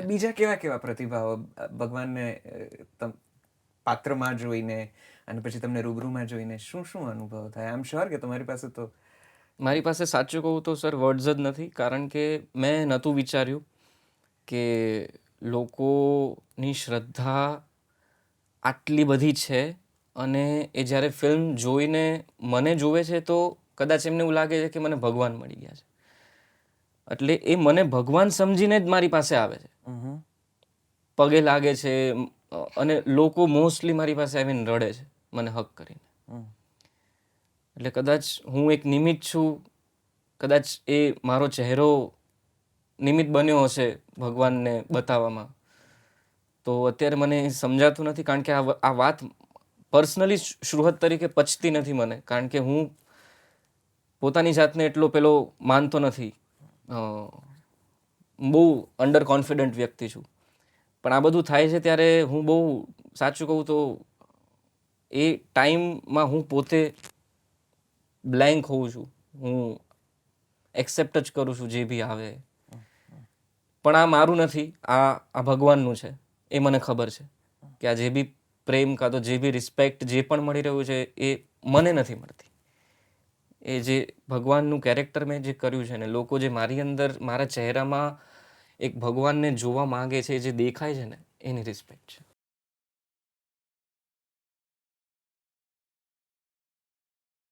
બીજા કેવા કેવા પ્રતિભાવો ભગવાનને પાત્રમાં જોઈને અને પછી તમને રૂબરૂમાં જોઈને શું શું અનુભવ થાય? આઈ એમ શ્યોર કે તમારી પાસે તો મારી પાસે સાચું કહું તો સર વર્ડ્સ જ નથી, કારણ કે મેં નહોતું વિચાર્યું કે લોકોની શ્રદ્ધા આટલી બધી છે, અને એ જ્યારે ફિલ્મ જોઈને મને જોવે છે તો કદાચ એમને એવું લાગે છે કે મને ભગવાન મળી ગયા છે. એટલે એ મને ભગવાન સમજીને જ મારી પાસે આવે છે, પગે લાગે છે, અને લોકો મોસ્ટલી મારી પાસે આવીને રડે છે મને હક કરીને. એટલે કદાચ હું એક નિમિત્ત છું, કદાચ એ મારો ચહેરો નિમિત્ત બન્યો હશે ભગવાનને બતાવવામાં. તો અત્યારે મને સમજાતું નથી, કારણ કે આ વાત પર્સનલી શૃહદ તરીકે પચતી નથી મને, કારણ કે હું પોતાની જાતને એટલો પેલો માનતો નથી, બહુ અંડર કોન્ફિડન્ટ વ્યક્તિ છું. પણ આ બધું થાય છે ત્યારે હું બહુ, સાચું કહું તો એ ટાઈમમાં હું પોતે બ્લેન્ક હોઉં છું. હું એક્સેપ્ટ જ કરું છું જે બી આવે. પણ આ મારું નથી, આ ભગવાનનું છે. એ મને ખબર છે કે આ જે બી પ્રેમ કાં તો જે બી રિસ્પેક્ટ જે પણ મળી રહ્યું છે એ મને નથી મળતી. એ જે ભગવાનનું કેરેક્ટર મેં જે કર્યું છે ને, લોકો જે મારી અંદર, મારા ચહેરામાં એક ભગવાનને જોવા માંગે છે, જે દેખાય છે ને, એની રિસ્પેક્ટ છે.